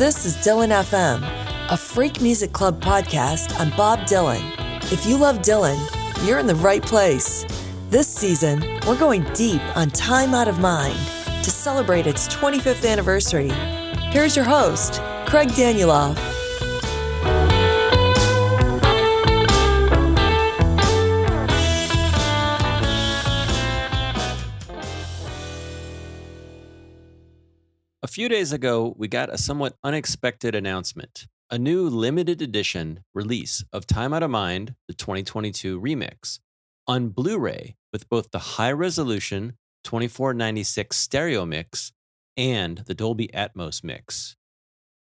This is Dylan FM, a Freak Music Club podcast on Bob Dylan. If you love Dylan, you're in the right place. This season, we're going deep on Time Out of Mind to celebrate its 25th anniversary. Here's your host, Craig Danieloff. A few days ago, we got a somewhat unexpected announcement. A new limited edition release of Time Out of Mind, the 2022 remix, on Blu-ray with both the high-resolution 2496 stereo mix and the Dolby Atmos mix.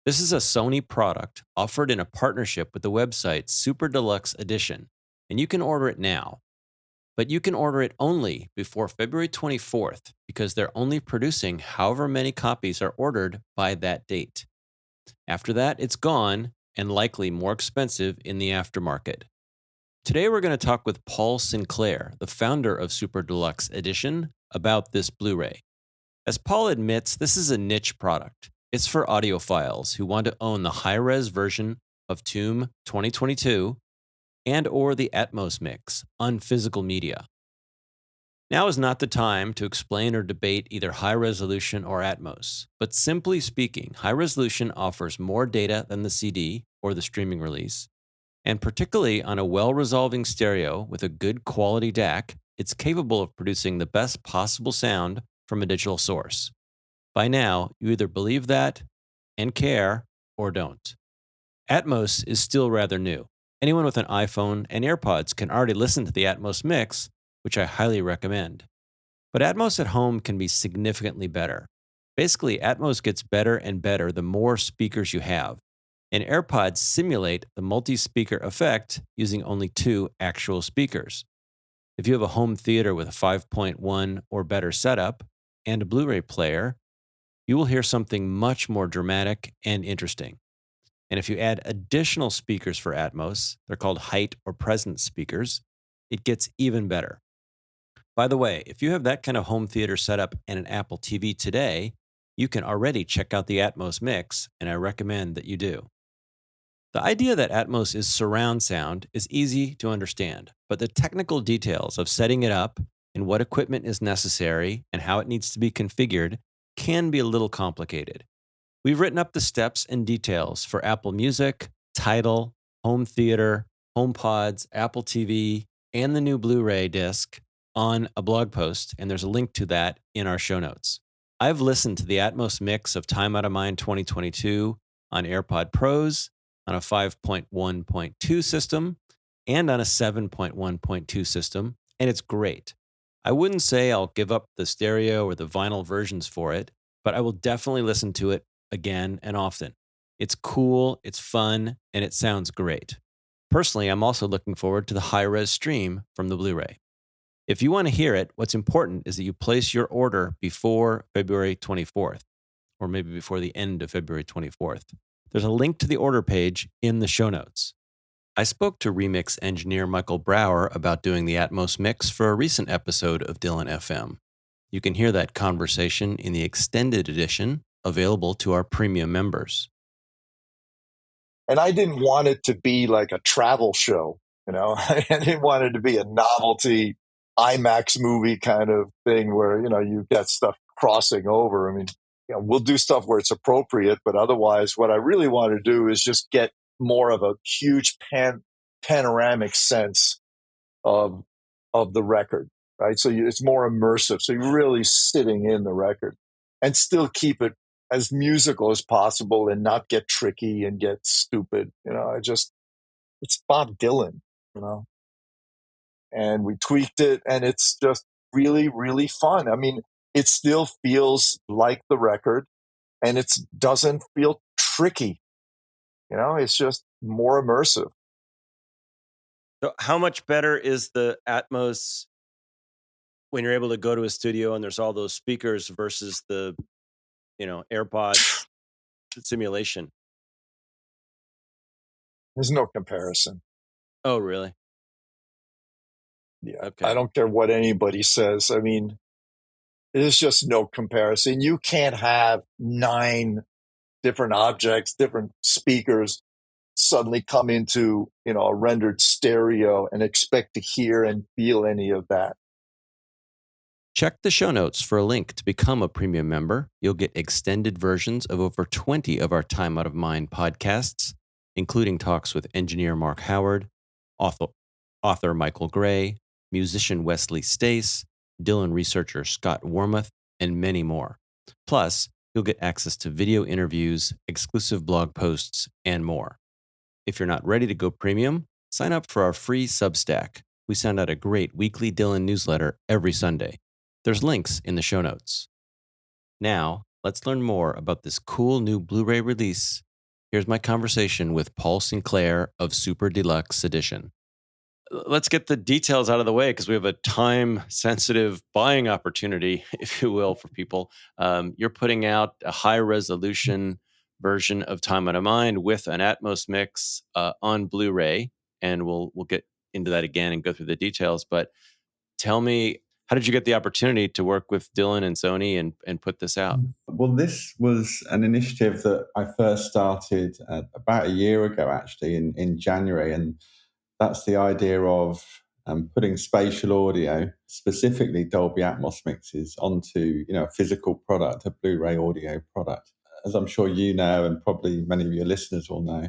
This is a Sony product offered in a partnership with the website SuperDeluxe Edition, and you can order it now. But you can order it only before February 24th because they're only producing however many copies are ordered by that date. After that, it's gone and likely more expensive in the aftermarket. Today, we're going to talk with Paul Sinclair, the founder of Super Deluxe Edition, about this Blu-ray. As Paul admits, this is a niche product. It's for audiophiles who want to own the high-res version of Tomb 2022 and or the Atmos mix on physical media. Now is not the time to explain or debate either high resolution or Atmos, but simply speaking, high resolution offers more data than the CD or the streaming release, and particularly on a well-resolving stereo with a good quality DAC, it's capable of producing the best possible sound from a digital source. By now, you either believe that and care or don't. Atmos is still rather new. Anyone with an iPhone and AirPods can already listen to the Atmos mix, which I highly recommend. But Atmos at home can be significantly better. Basically, Atmos gets better and better the more speakers you have, and AirPods simulate the multi-speaker effect using only 2 actual speakers. If you have a home theater with a 5.1 or better setup and a Blu-ray player, you will hear something much more dramatic and interesting. And if you add additional speakers for Atmos, they're called height or presence speakers, it gets even better. By the way, if you have that kind of home theater setup and an Apple TV today, you can already check out the Atmos mix, and I recommend that you do. The idea that Atmos is surround sound is easy to understand, but the technical details of setting it up and what equipment is necessary and how it needs to be configured can be a little complicated. We've written up the steps and details for Apple Music, Tidal, Home Theater, HomePods, Apple TV, and the new Blu-ray disc on a blog post, and there's a link to that in our show notes. I've listened to the Atmos mix of Time Out of Mind 2022 on AirPod Pros, on a 5.1.2 system, and on a 7.1.2 system, and it's great. I wouldn't say I'll give up the stereo or the vinyl versions for it, but I will definitely listen to it again and often. It's cool, it's fun, and it sounds great. Personally, I'm also looking forward to the high-res stream from the Blu-ray. If you want to hear it, what's important is that you place your order before February 24th, or maybe before the end of February 24th. There's a link to the order page in the show notes. I spoke to remix engineer Michael Brower about doing the Atmos mix for a recent episode of Dylan FM. You can hear that conversation in the extended edition available to our premium members. And I didn't want it to be like a travel show, I didn't want it to be a novelty IMAX movie kind of thing where, you get stuff crossing over. I mean, we'll do stuff where it's appropriate, but otherwise what I really want to do is just get more of a huge panoramic sense of the record, right? So it's more immersive. So you're really sitting in the record and still keep it as musical as possible and not get tricky and get stupid. It's Bob Dylan, and we tweaked it and it's just really, really fun. I mean, it still feels like the record and it doesn't feel tricky. It's just more immersive. So how much better is the Atmos when you're able to go to a studio and there's all those speakers versus the AirPods simulation? There's no comparison. Oh, really? Yeah. Okay. I don't care what anybody says. I mean, there's just no comparison. You can't have 9 different objects, different speakers suddenly come into, a rendered stereo and expect to hear and feel any of that. Check the show notes for a link to become a premium member. You'll get extended versions of over 20 of our Time Out of Mind podcasts, including talks with engineer Mark Howard, author Michael Gray, musician Wesley Stace, Dylan researcher Scott Wormuth, and many more. Plus, you'll get access to video interviews, exclusive blog posts, and more. If you're not ready to go premium, sign up for our free Substack. We send out a great weekly Dylan newsletter every Sunday. There's links in the show notes. Now, let's learn more about this cool new Blu-ray release. Here's my conversation with Paul Sinclair of Super Deluxe Edition. Let's get the details out of the way because we have a time-sensitive buying opportunity, if you will, for people. You're putting out a high-resolution version of Time Out of Mind with an Atmos mix on Blu-ray, and we'll get into that again and go through the details. But tell me, how did you get the opportunity to work with Dylan and Sony and put this out? Well, this was an initiative that I first started about a year ago, actually, in January. And that's the idea of putting spatial audio, specifically Dolby Atmos mixes, onto a physical product, a Blu-ray audio product. As I'm sure you know, and probably many of your listeners will know,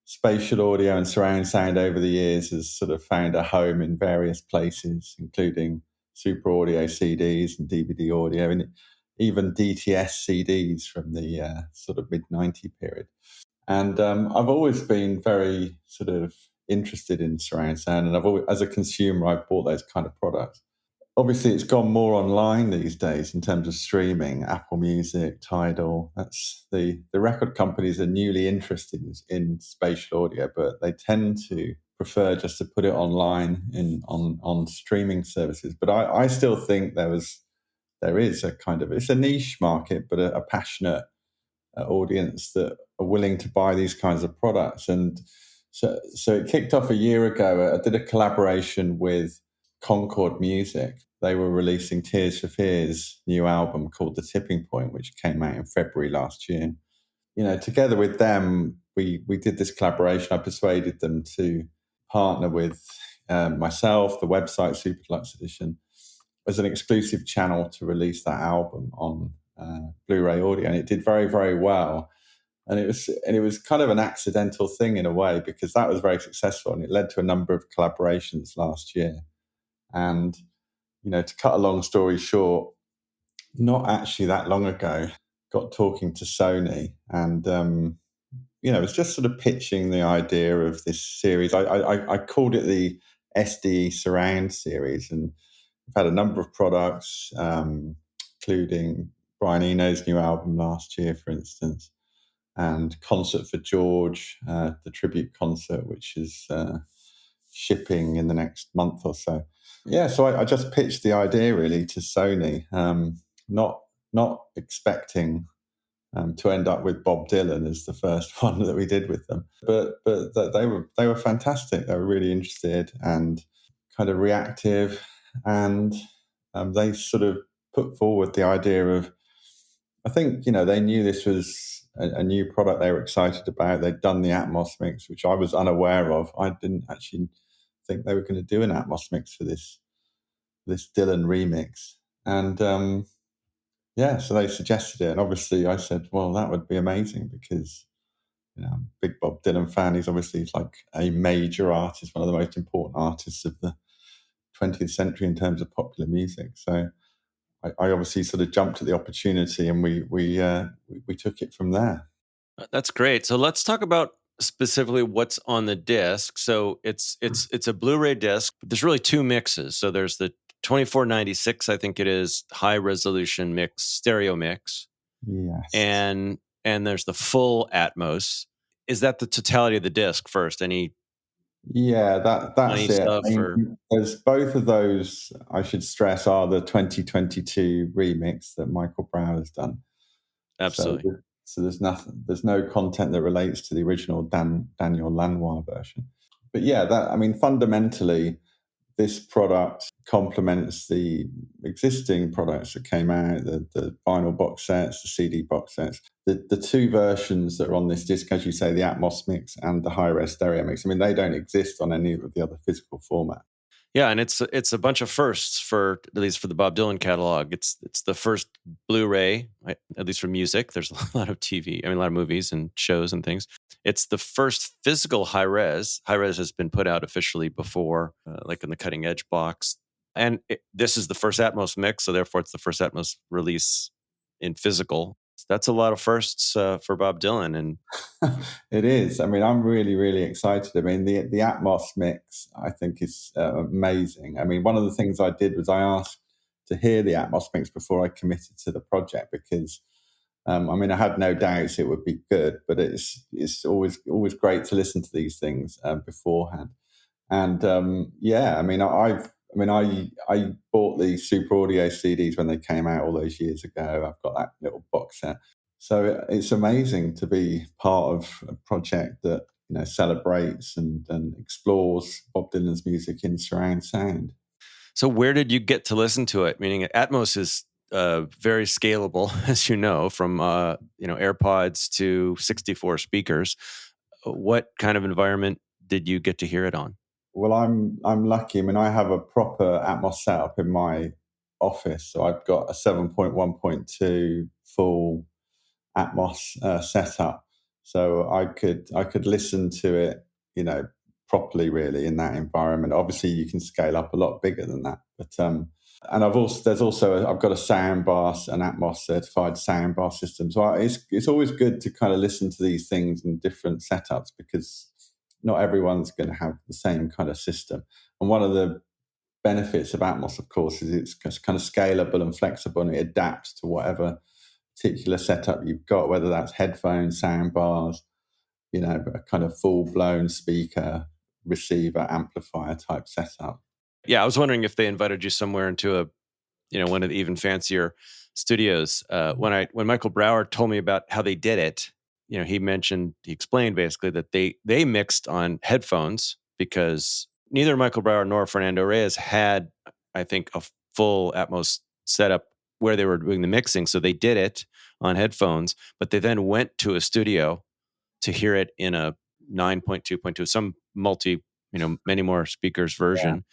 spatial audio and surround sound over the years has sort of found a home in various places, including super audio CDs and DVD audio, and even DTS CDs from the sort of mid-90 period. And I've always been very sort of interested in surround sound, and I've always, as a consumer, I've bought those kind of products. Obviously, it's gone more online these days in terms of streaming, Apple Music, Tidal. That's the record companies are newly interested in spatial audio, but they tend to prefer just to put it online on streaming services. But I still think there is a kind of, it's a niche market, but a passionate audience that are willing to buy these kinds of products. And so it kicked off a year ago. I did a collaboration with Concord Music. They were releasing Tears for Fears' new album called The Tipping Point, which came out in February last year. Together with them, we did this collaboration. I persuaded them to partner with myself, the website Super Deluxe Edition, as an exclusive channel to release that album on Blu-ray audio, and it did very, very well. And it was kind of an accidental thing in a way, because that was very successful, and it led to a number of collaborations last year. And to cut a long story short, not actually that long ago, got talking to Sony, and it was just sort of pitching the idea of this series. I called it the SD Surround series, and we've had a number of products, including Brian Eno's new album last year, for instance, and Concert for George, the tribute concert, which is shipping in the next month or so. Yeah, so I just pitched the idea really to Sony, not expecting to end up with Bob Dylan as the first one that we did with them, but they were fantastic. They were really interested and kind of reactive, and they sort of put forward the idea of, I think, they knew this was a new product they were excited about. They'd done the Atmos mix, which I was unaware of. I didn't actually think they were going to do an Atmos mix for this Dylan remix. And so they suggested it. And obviously I said, well, that would be amazing, because I'm a big Bob Dylan fan. He's obviously like a major artist, one of the most important artists of the 20th century in terms of popular music. So I obviously sort of jumped at the opportunity, and we took it from there. That's great. So let's talk about specifically what's on the disc. So it's a Blu-ray disc. There's really two mixes. So there's the 2496, I think it is, high resolution mix, stereo mix. Yes. And there's the full Atmos. Is that the totality of the disc first? Yeah, that's it. Stuff there's both of those, I should stress, are the 2022 remix that Michael Brown has done. Absolutely. So there's no content that relates to the original Daniel Lanois version. But yeah, fundamentally, this product complements the existing products that came out, the vinyl box sets, the CD box sets. The two versions that are on this disc, as you say, the Atmos mix and the high-res stereo mix, I mean, they don't exist on any of the other physical formats. Yeah, and it's a bunch of firsts for, at least for the Bob Dylan catalog. It's the first Blu-ray, at least for music. There's a lot of TV, I mean, a lot of movies and shows and things. It's the first physical high res. High res has been put out officially before, like in the cutting edge box. And this is the first Atmos mix, so therefore it's the first Atmos release in physical. That's a lot of firsts for Bob Dylan, and it is. I mean, I'm really, really excited. I mean, the Atmos mix, I think, is amazing. I mean, one of the things I did was I asked to hear the Atmos mix before I committed to the project because, I mean, I had no doubts it would be good, but it's always great to listen to these things beforehand. And yeah, I mean, I bought the Super Audio CDs when they came out all those years ago. I've got that little box set. So it's amazing to be part of a project that, you know, celebrates and explores Bob Dylan's music in surround sound. So where did you get to listen to it? Meaning Atmos is very scalable, as you know, from AirPods to 64 speakers. What kind of environment did you get to hear it on? Well, I'm lucky. I mean, I have a proper Atmos setup in my office. So I've got a 7.1.2 full Atmos setup. So I could listen to it, you know, properly really in that environment. Obviously, you can scale up a lot bigger than that. But and I've got a soundbar, an Atmos certified soundbar system. So it's always good to kind of listen to these things in different setups because not everyone's going to have the same kind of system. And one of the benefits of Atmos, of course, is it's kind of scalable and flexible, and it adapts to whatever particular setup you've got, whether that's headphones, sound bars, you know, a kind of full-blown speaker, receiver, amplifier type setup. Yeah, I was wondering if they invited you somewhere into one of the even fancier studios. When Michael Brower told me about how they did it, you know, he explained basically that they mixed on headphones because neither Michael Brower nor Fernando Reyes had, I think, a full Atmos setup where they were doing the mixing. So they did it on headphones, but they then went to a studio to hear it in a 9.2.2, some many more speakers version.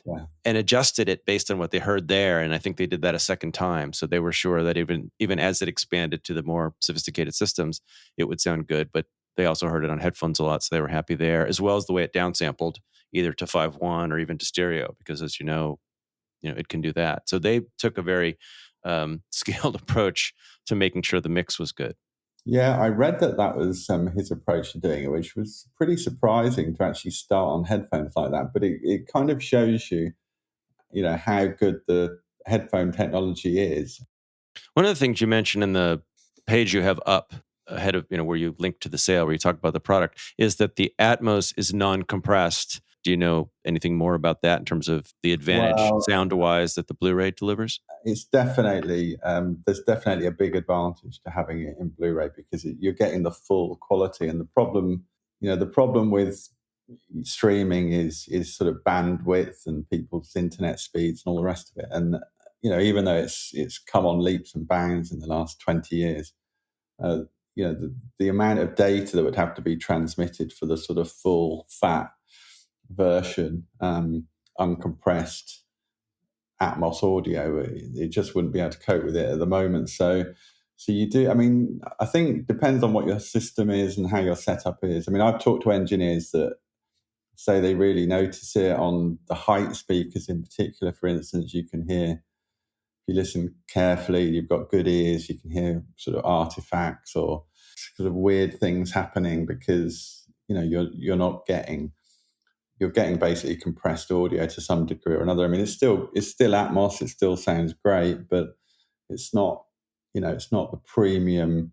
Yeah. And adjusted it based on what they heard there. And I think they did that a second time. So they were sure that even as it expanded to the more sophisticated systems, it would sound good. But they also heard it on headphones a lot. So they were happy there, as well as the way it downsampled either to 5.1 or even to stereo, because as you know, it can do that. So they took a very scaled approach to making sure the mix was good. Yeah, I read that was his approach to doing it, which was pretty surprising to actually start on headphones like that. But it kind of shows you, how good the headphone technology is. One of the things you mentioned in the page you have up ahead of, where you link to the sale, where you talk about the product, is that the Atmos is non-compressed. Do you know anything more about that in terms of the advantage sound-wise that the Blu-ray delivers? It's definitely, there's definitely a big advantage to having it in Blu-ray because you're getting the full quality. And the problem with streaming is sort of bandwidth and people's internet speeds and all the rest of it. And, even though it's come on leaps and bounds in the last 20 years, the amount of data that would have to be transmitted for the sort of full fat version, uncompressed Atmos audio, it just wouldn't be able to cope with it at the moment. So you do, I think it depends on what your system is and how your setup is. I've talked to engineers that say they really notice it on the height speakers in particular. For instance, you can hear, if you listen carefully, you've got good ears, you can hear sort of artifacts or sort of weird things happening because, you're getting basically compressed audio to some degree or another. It's still Atmos, it still sounds great, but it's not, it's not the premium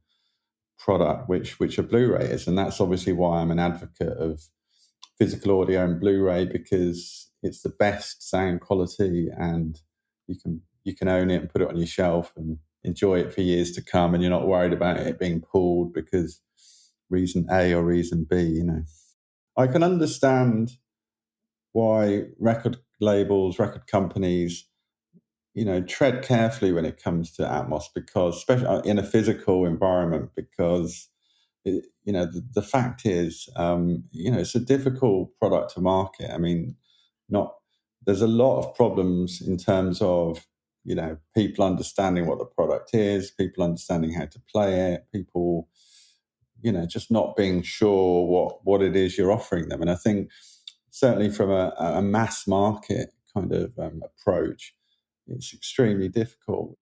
product which a Blu-ray is. And that's obviously why I'm an advocate of physical audio and Blu-ray, because it's the best sound quality and you can own it and put it on your shelf and enjoy it for years to come, and you're not worried about it being pulled because reason A or reason B, I can understand why record labels, record companies, tread carefully when it comes to Atmos, because especially in a physical environment, because the fact is, it's a difficult product to market. I mean, not there's a lot of problems in terms of people understanding what the product is, people understanding how to play it, people just not being sure what it is you're offering them. And I think certainly from a mass market kind of approach, it's extremely difficult.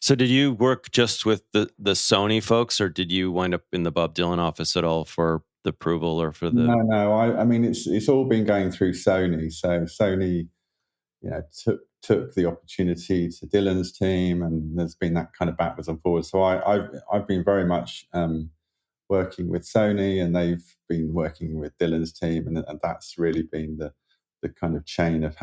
So did you work just with the Sony folks, or did you wind up in the Bob Dylan office at all for the approval or for the? No. I mean, it's all been going through Sony. So Sony, took the opportunity to Dylan's team, and there's been that kind of backwards and forwards. So I've been very much working with Sony, and they've been working with Dylan's team, and that's really been the kind of chain of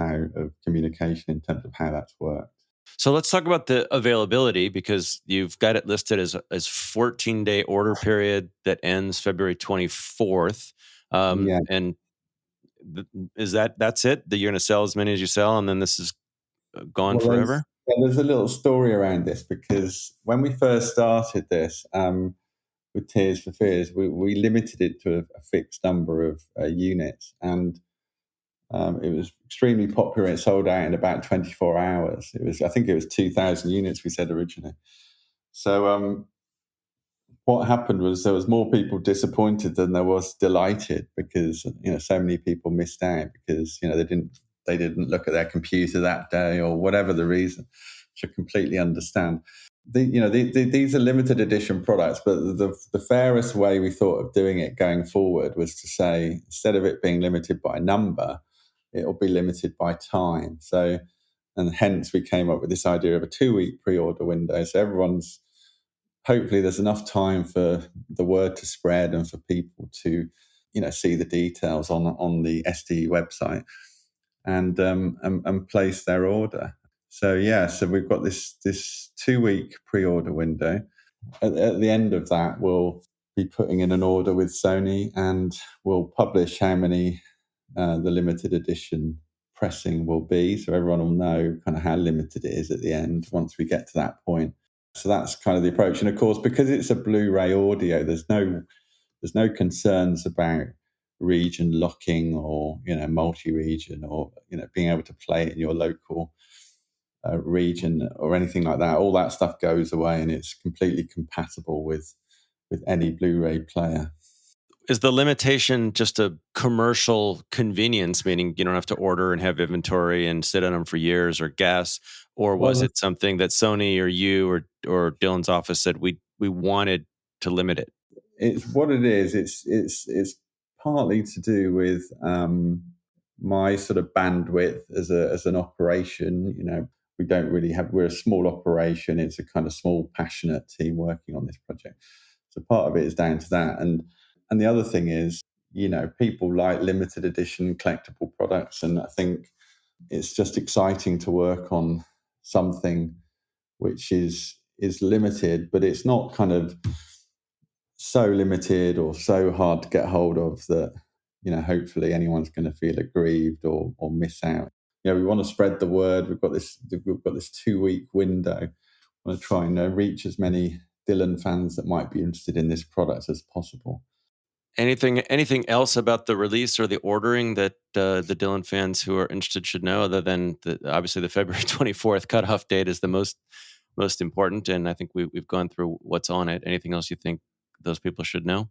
communication in terms of how that's worked. So let's talk about the availability, because you've got it listed as 14-day order period that ends February 24th. Yeah. And that's it? That you're going to sell as many as you sell, and then this is gone forever? There's a little story around this, because when we first started this with Tears for Fears, we limited it to a fixed number of units, and it was extremely popular. It sold out in about 24 hours. I think it was 2,000 units we said originally. So what happened was there was more people disappointed than there was delighted, because so many people missed out because they didn't look at their computer that day, or whatever the reason, which I completely understand. These are limited edition products, but the fairest way we thought of doing it going forward was to say, instead of it being limited by number, it'll be limited by time. So, and hence we came up with this idea of a 2-week pre-order window. So hopefully there's enough time for the word to spread and for people to, see the details on the SD website and place their order. So we've got this 2-week pre-order window. At the end of that, we'll be putting in an order with Sony, and we'll publish how many the limited edition pressing will be, so everyone will know kind of how limited it is at the end once we get to that point. So that's kind of the approach. And of course, because it's a Blu-ray audio, there's no concerns about region locking or multi-region, or being able to play it in your local region or anything like that. All that stuff goes away, and it's completely compatible with any Blu-ray player. Is the limitation just a commercial convenience, meaning you don't have to order and have inventory and sit on them for years, or gas, or was it something that Sony or you or Dylan's office said we wanted to limit it? It's what it is. It's partly to do with my sort of bandwidth as an operation. We're a small operation. It's a kind of small, passionate team working on this project. So part of it is down to that. And the other thing is, people like limited edition collectible products. And I think it's just exciting to work on something which is limited, but it's not kind of so limited or so hard to get hold of that, hopefully anyone's going to feel aggrieved or miss out. We want to spread the word. We've got this 2-week window. We want to try and reach as many Dylan fans that might be interested in this product as possible. Anything else about the release or the ordering that the Dylan fans who are interested should know, other than obviously the February 24th cutoff date is the most important, and I think we've gone through what's on it. Anything else you think those people should know?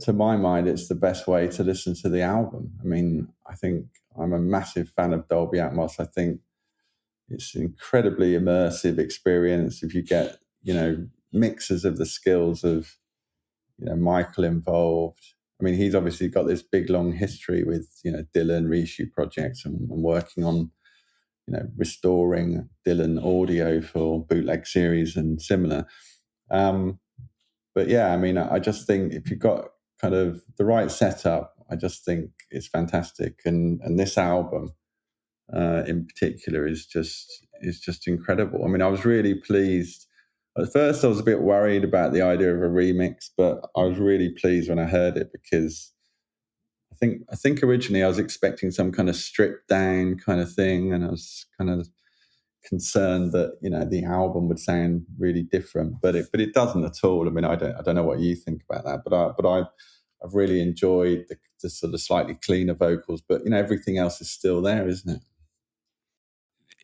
To my mind, it's the best way to listen to the album. I mean, I think I'm a massive fan of Dolby Atmos. I think it's an incredibly immersive experience. If you get, mixes of the skills of, Michael involved. I mean, he's obviously got this big, long history with, Dylan reissue projects and working on, restoring Dylan audio for bootleg series and similar. But yeah, I mean, I just think if you've got kind of the right setup, I just think it's fantastic. And this album in particular is just incredible. I mean, I was really pleased. At first, I was a bit worried about the idea of a remix, but I was really pleased when I heard it, because I I think originally I was expecting some kind of stripped down kind of thing, and I was kind of concerned that the album would sound really different, but it doesn't at all. I mean, I don't know what you think about that, but I've really enjoyed the sort of slightly cleaner vocals, but everything else is still there, isn't it?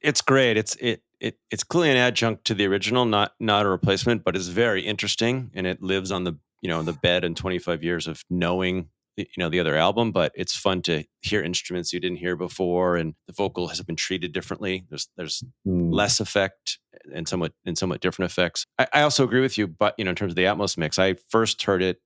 It's great. It's clearly an adjunct to the original, not a replacement, but it's very interesting, and it lives on the the bed in 25 years of knowing the other album. But it's fun to hear instruments you didn't hear before, and the vocal has been treated differently. There's less effect and somewhat different effects. I also agree with you, but in terms of the Atmos mix, I first heard it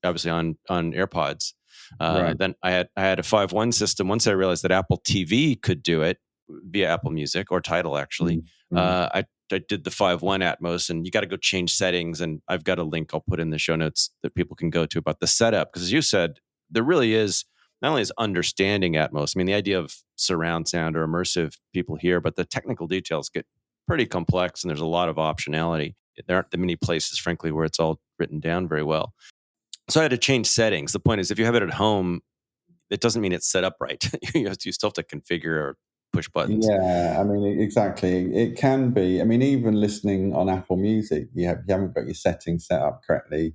obviously on AirPods. Right. Then I had a 5.1 system. Once I realized that Apple TV could do it via Apple Music or Tidal, actually. I did the 5.1 Atmos, and you got to go change settings. And I've got a link I'll put in the show notes that people can go to about the setup. Because as you said, there really is, not only is understanding Atmos, I mean, the idea of surround sound or immersive people here, but the technical details get pretty complex, and there's a lot of optionality. There aren't that many places, frankly, where it's all written down very well. So I had to change settings. The point is, if you have it at home, it doesn't mean it's set up right. You still have to configure or push buttons. Yeah, I mean, exactly. It can be. I mean, even listening on Apple Music, you haven't got your settings set up correctly.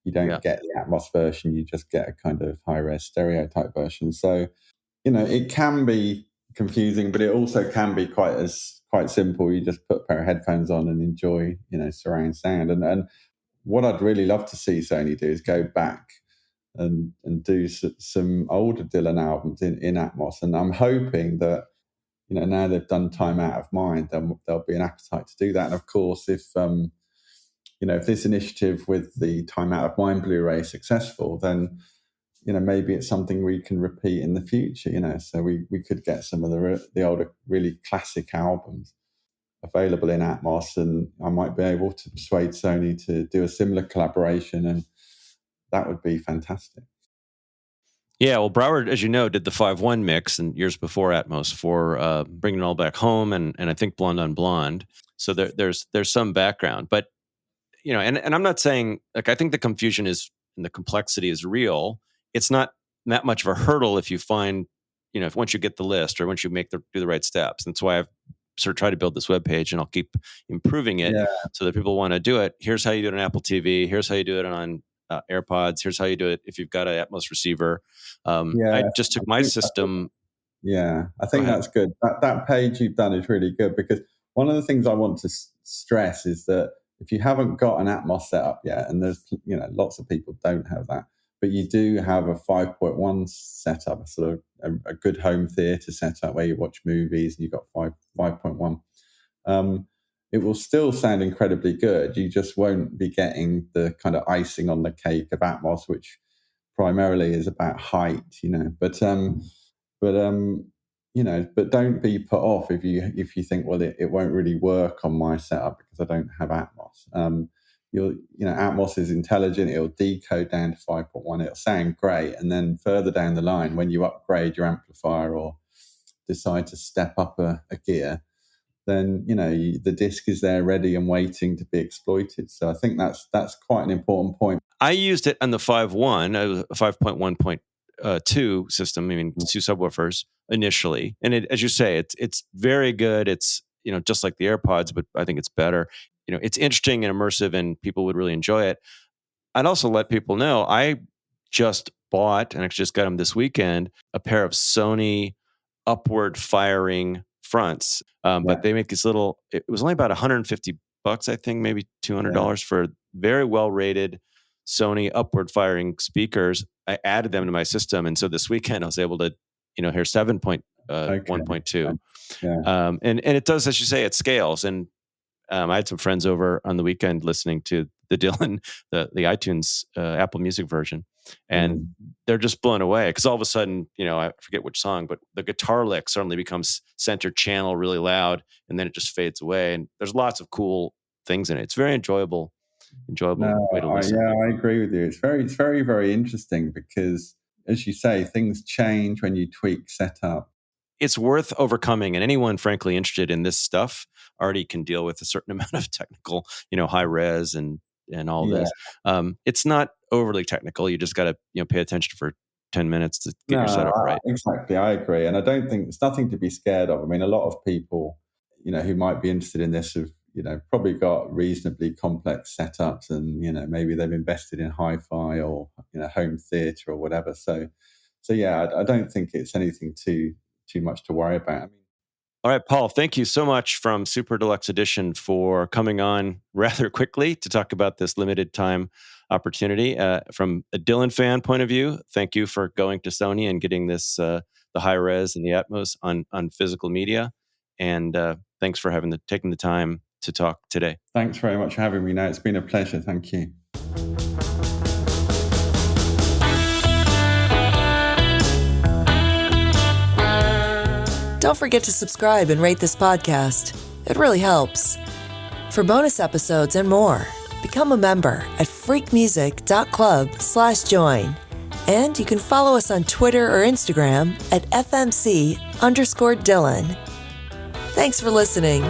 You don't get the Atmos version. You just get a kind of high-res stereo type version. So, it can be confusing, but it also can be quite simple. You just put a pair of headphones on and enjoy, surround sound. And what I'd really love to see Sony do is go back and do some older Dylan albums in Atmos. And I'm hoping that now they've done Time Out of Mind, then there'll be an appetite to do that. And of course, if this initiative with the Time Out of Mind Blu-ray is successful, then maybe it's something we can repeat in the future. So we could get some of the older, really classic albums available in Atmos, and I might be able to persuade Sony to do a similar collaboration, and that would be fantastic. Yeah, well, Broward, as you know, did the 5.1 mix and years before Atmos for Bringing It All Back Home and I think Blonde on Blonde. So there's some background, but and I'm not saying, like, I think the confusion is and the complexity is real. It's not that much of a hurdle if you find, if once you get the list or once you do the right steps. That's why I've sort of tried to build this webpage, and I'll keep improving it so that people want to do it. Here's how you do it on Apple TV. Here's how you do it on AirPods. Here's how you do it if you've got an Atmos receiver. I just took my system. I think that's good. That page you've done is really good, because one of the things I want to stress is that if you haven't got an Atmos set up yet, and there's lots of people don't have that, but you do have a 5.1 setup, sort of a good home theater setup where you watch movies, and you've got 5.1. It will still sound incredibly good. You just won't be getting the kind of icing on the cake of Atmos, which primarily is about height, But don't be put off if you think, well, it won't really work on my setup because I don't have Atmos. Atmos is intelligent. It'll decode down to 5.1. It'll sound great, and then further down the line, when you upgrade your amplifier or decide to step up a gear, then the disc is there ready and waiting to be exploited. So I think that's quite an important point. I used it on the 5.1, 5.1.2 system. I mean, 2 subwoofers initially, and as you say, it's very good. It's just like the AirPods, but I think it's better. It's interesting and immersive, and people would really enjoy it. I'd also let people know I just bought, and actually just got them this weekend, a pair of Sony upward firing fronts. But they make these little, it was only about $150, I think, maybe $200 for very well rated Sony upward firing speakers. I added them to my system. And so this weekend I was able to, hear 7.1.2. And it does, as you say, it scales. And I had some friends over on the weekend listening to the Dylan, the iTunes Apple Music version, and they're just blown away because all of a sudden, I forget which song, but the guitar lick suddenly becomes center channel really loud, and then it just fades away. And there's lots of cool things in it. It's very enjoyable way to listen. I agree with you. It's very, very interesting because, as you say, things change when you tweak setup. It's worth overcoming, and anyone, frankly, interested in this stuff already can deal with a certain amount of technical, high res and all this. It's not overly technical. You just got to, pay attention 10 minutes to get your setup right. Exactly. I agree. And I don't think there's nothing to be scared of. I mean, a lot of people, who might be interested in this have, probably got reasonably complex setups and, maybe they've invested in hi-fi or, home theater or whatever. So yeah, I don't think it's anything too much to worry about. All right, Paul, thank you so much from Super Deluxe Edition for coming on rather quickly to talk about this limited time opportunity. From a Dylan fan point of view, thank you for going to Sony and getting this, the high res and the Atmos on physical media. And thanks for taking the time to talk today. Thanks very much for having me. It's been a pleasure. Thank you. Don't forget to subscribe and rate this podcast. It really helps. For bonus episodes and more, become a member at freakmusic.club/join. And you can follow us on Twitter or Instagram at FMC_Dylan. Thanks for listening.